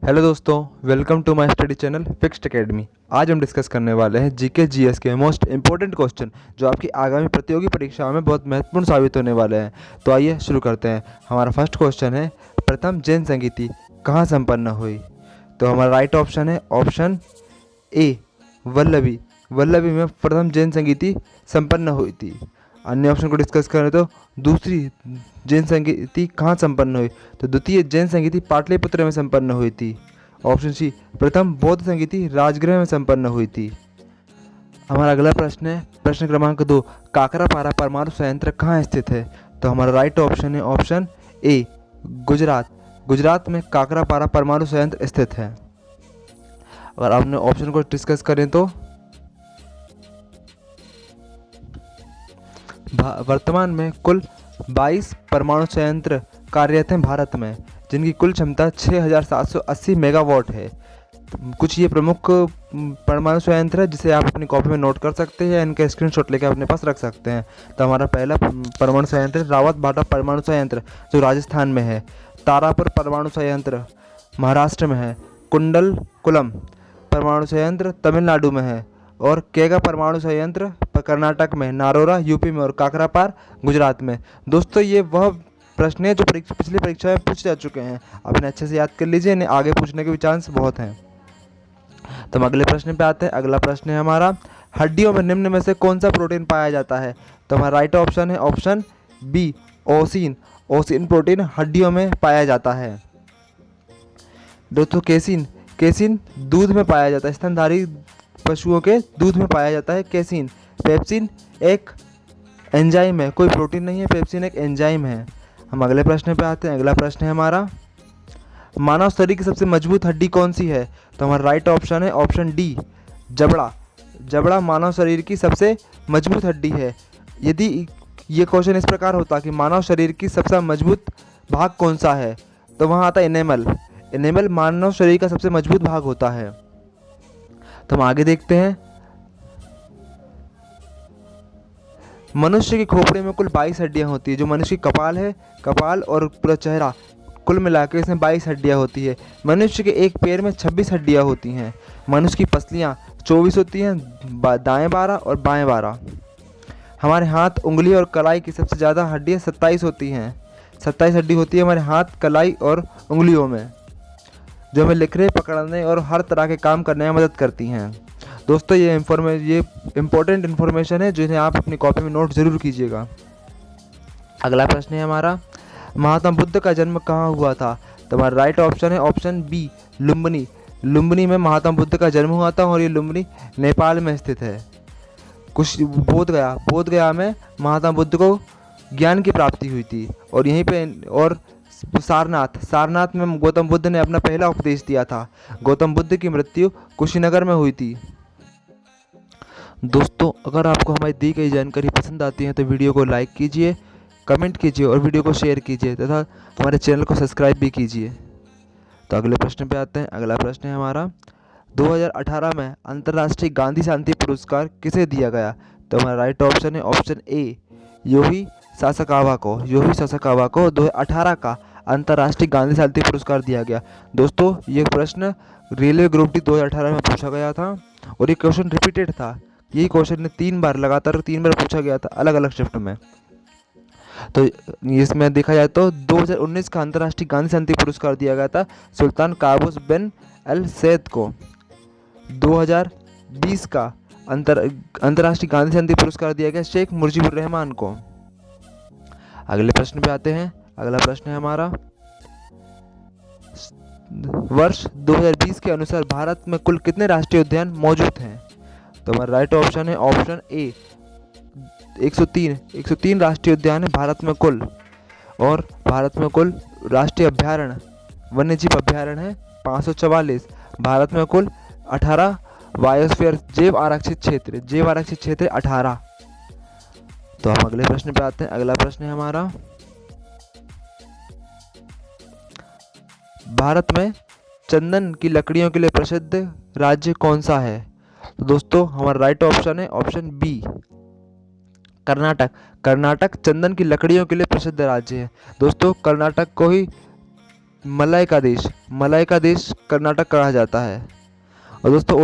Hello दोस्तों, welcome to my study channel fixed academy. आज हम डिस्कस करने वाले हैं जीके जीएस के मोस्ट इंपॉर्टेंट क्वेश्चन जो आपकी आगामी प्रतियोगी परीक्षाओं में बहुत महत्वपूर्ण साबित होने वाले हैं। तो आइए शुरू करते हैं। हमारा फर्स्ट क्वेश्चन है, प्रथम जैन संगीति कहाँ संपन्न हुई? तो हमारा राइट ऑप्शन है ऑप्शन ए, वल्लभी। वल्लभी में प्रथम जैन संगीति संपन्न हुई थी। अन्य ऑप्शन को डिस्कस करें तो दूसरी जैन संगीति कहाँ संपन्न हुई? तो द्वितीय जैन संगीति पाटलिपुत्र में संपन्न हुई थी। ऑप्शन सी, प्रथम बौद्ध संगीति राजगृह में संपन्न हुई थी। हमारा अगला प्रश्न है प्रश्न क्रमांक 2, काकरापारा परमाणु संयंत्र कहाँ स्थित है? तो हमारा राइट ऑप्शन है ऑप्शन ए, गुजरात। गुजरात में काकरापारा परमाणु संयंत्र स्थित है। अगर आपने ऑप्शन को डिस्कस करें तो वर्तमान में कुल 22 परमाणु संयंत्र कार्यरत हैं भारत में, जिनकी कुल क्षमता 6780 मेगावाट है। कुछ ये प्रमुख परमाणु संयंत्र है जिसे आप अपनी कॉपी में नोट कर सकते हैं या इनका स्क्रीनशॉट लेकर अपने पास रख सकते हैं। तो हमारा पहला परमाणु संयंत्र रावत भाटा परमाणु संयंत्र जो राजस्थान में है, तारापुर परमाणु संयंत्र महाराष्ट्र में है, कुंडलकुलम परमाणु संयंत्र तमिलनाडु में है, और केगा परमाणु संयंत्र कर्नाटक में, नारोरा यूपी में और काकरापार गुजरात में। दोस्तों, ये वह प्रश्न है जो पिछली परीक्षा में पूछे जा चुके हैं। आप इन्हें अच्छे से याद कर लीजिए, इन्हें आगे पूछने के भी चांस बहुत हैं। तो हम अगले प्रश्न पे आते हैं। अगला प्रश्न है हमारा, हड्डियों में निम्न में से कौन सा प्रोटीन पाया जाता है? तो हमारा राइट ऑप्शन है ऑप्शन बी, ओसिन। ओसिन प्रोटीन हड्डियों में पाया जाता है। दोस्तों, केसिन। केसिन दूध में पाया जाता है, स्तनधारी पशुओं के दूध में पाया जाता है केसिन। पेप्सिन एक एंजाइम है, कोई प्रोटीन नहीं है, पेप्सिन एक एंजाइम है। हम अगले प्रश्न पे आते हैं। अगला प्रश्न है हमारा, मानव शरीर की सबसे मजबूत हड्डी कौन सी है? तो हमारा राइट ऑप्शन है ऑप्शन डी, जबड़ा। जबड़ा मानव शरीर की सबसे मजबूत हड्डी है। यदि ये क्वेश्चन इस प्रकार होता कि मानव शरीर की सबसे मजबूत भाग कौन सा है, तो वहाँ आता एनेमल। एनेमल मानव शरीर का सबसे मजबूत भाग होता है। तो हम आगे देखते हैं। मनुष्य के खोपड़े में कुल 22 हड्डियां होती है। जो मनुष्य की कपाल है, कपाल और पूरा चेहरा कुल मिलाकर इसमें 22 हड्डियां होती है। मनुष्य के एक पैर में 26 हड्डियां होती हैं। मनुष्य की पसलियां 24 होती हैं, दाएं 12 और बाएं 12। हमारे हाथ, उंगली और कलाई की सबसे ज़्यादा हड्डियाँ 27 होती हैं। 27 हड्डी होती है हमारे हाथ, कलाई और उंगलियों में, जो हमें लिखने, पकड़ने और हर तरह के काम करने में मदद करती हैं। दोस्तों, ये इम्पोर्टेंट इन्फॉर्मेशन है जिन्हें आप अपनी कॉपी में नोट जरूर कीजिएगा। अगला प्रश्न है हमारा, महात्मा बुद्ध का जन्म कहाँ हुआ था? तो हमारा राइट ऑप्शन है ऑप्शन बी, लुम्बिनी। लुम्बिनी में महात्मा बुद्ध का जन्म हुआ था और ये लुम्बिनी नेपाल में स्थित है। कुछ बोधगया में महात्मा बुद्ध को ज्ञान की प्राप्ति हुई थी। और यहीं पे और सारनाथ में गौतम बुद्ध ने अपना पहला उपदेश दिया था। गौतम बुद्ध की मृत्यु कुशीनगर में हुई थी। दोस्तों, अगर आपको हमारी दी गई जानकारी पसंद आती है तो वीडियो को लाइक कीजिए, कमेंट कीजिए और वीडियो को शेयर कीजिए तथा हमारे चैनल को सब्सक्राइब भी कीजिए। तो अगले प्रश्न पे आते हैं। अगला प्रश्न है हमारा, 2018 में अंतर्राष्ट्रीय गांधी शांति पुरस्कार किसे दिया गया? तो हमारा राइट ऑप्शन है ऑप्शन ए, योही सासाकावा को। योही सासाकावा को 2018 का अंतर्राष्ट्रीय गांधी शांति पुरस्कार दिया गया। दोस्तों, ये प्रश्न रेलवे ग्रुप डी 2018 में पूछा गया था और ये क्वेश्चन रिपीटेड था। यही क्वेश्चन ने लगातार 3 बार पूछा गया था अलग अलग शिफ्ट में। तो इसमें देखा जाए तो 2019 का अंतर्राष्ट्रीय गांधी शांति पुरस्कार दिया गया था सुल्तान काबूस बिन अल सैद को। 2020 का अंतर्राष्ट्रीय गांधी शांति पुरस्कार दिया गया शेख मुजीबुर रहमान को। अगले प्रश्न पे आते हैं। अगला प्रश्न है हमारा, वर्ष 2020 के अनुसार भारत में कुल कितने राष्ट्रीय उद्यान मौजूद हैं? तो हमारा राइट ऑप्शन है ऑप्शन ए, 103 राष्ट्रीय उद्यान है भारत में कुल। और भारत में कुल राष्ट्रीय अभ्यारण्य, वन्यजीव अभ्यारण्य है 544। भारत में कुल 18 बायोस्फीयर जैव आरक्षित क्षेत्र 18। तो हम अगले प्रश्न पे आते हैं। अगला प्रश्न है हमारा, भारत में चंदन की लकड़ियों के लिए प्रसिद्ध राज्य कौन सा है? तो दोस्तों, हमारा राइट ऑप्शन है ऑप्शन बी, कर्नाटक। कर्नाटक चंदन की लकड़ियों के लिए प्रसिद्ध राज्य है। दोस्तों, कर्नाटक को ही मलाई का देश कर्नाटक कहा जाता है। और दोस्तों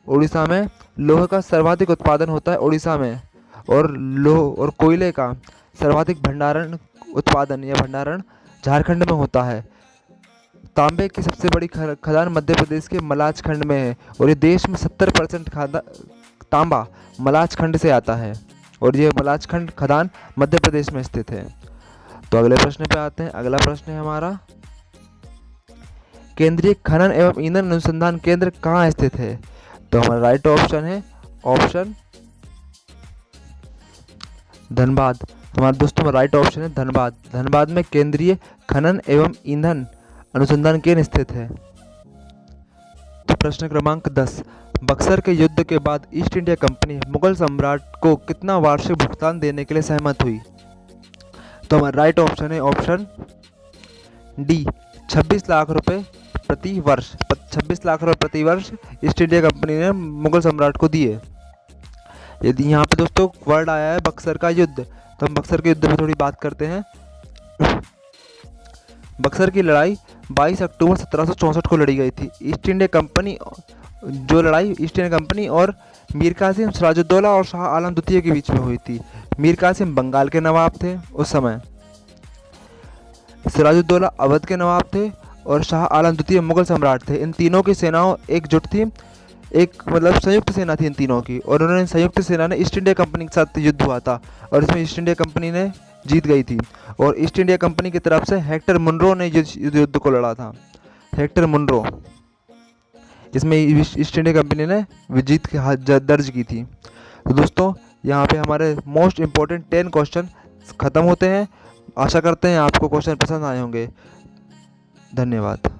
उड़ीसा में लोहे का सर्वाधिक उत्पादन होता है उड़ीसा में। और लोह और कोयले का सर्वाधिक भंडारण झारखंड में होता है। तांबे की सबसे बड़ी खदान मध्य प्रदेश के मलाज खंड में है और ये देश में 70% तांबा मलाज खंड से आता है और ये मलाज खंड खदान मध्य प्रदेश में स्थित है। तो अगले प्रश्न पे आते हैं। अगला प्रश्न है हमारा, केंद्रीय खनन एवं ईंधन अनुसंधान केंद्र कहाँ स्थित है? तो हमारा राइट ऑप्शन है ऑप्शन धनबाद। हमारे दोस्तों राइट ऑप्शन है धनबाद। धनबाद में केंद्रीय खनन एवं ईंधन अनुसंधान केंद्र स्थित है। तो प्रश्न क्रमांक 10, बक्सर के युद्ध के बाद ईस्ट इंडिया कंपनी मुगल सम्राट को कितना वार्षिक भुगतान देने के लिए सहमत हुई? तो हमारा राइट ऑप्शन है ऑप्शन डी 26 लाख रुपए प्रति वर्ष। 26 लाख रुपए प्रति वर्ष ईस्ट इंडिया कंपनी ने मुगल सम्राट को दिए। यदि यहाँ पे दोस्तों वर्ड आया है बक्सर का युद्ध, तो हम बक्सर के युद्ध में थोड़ी बात करते हैं। बक्सर की लड़ाई 22 अक्टूबर 1764 को लड़ी गई थी। ईस्ट इंडिया कंपनी और मीर कासिम, सिराजुद्दौला और शाह आलम द्वितीय के बीच में हुई थी। मीर कासिम बंगाल के नवाब थे उस समय, सिराजुद्दौला अवध के नवाब थे और शाह आलम द्वितीय मुगल सम्राट थे। इन तीनों की सेनाओं एकजुट थी, संयुक्त सेना थी इन तीनों की, और उन्होंने संयुक्त सेना ने ईस्ट इंडिया कंपनी के साथ युद्ध हुआ था और इसमें ईस्ट इंडिया कंपनी ने जीत गई थी। और ईस्ट इंडिया कंपनी की तरफ से हेक्टर मुनरो ने युद्ध को लड़ा था। हेक्टर मुनरो, इसमें ईस्ट इंडिया कंपनी ने जीत दर्ज की थी। तो दोस्तों यहाँ पे हमारे मोस्ट इम्पोर्टेंट 10 क्वेश्चन ख़त्म होते हैं। आशा करते हैं आपको क्वेश्चन पसंद आए होंगे। धन्यवाद।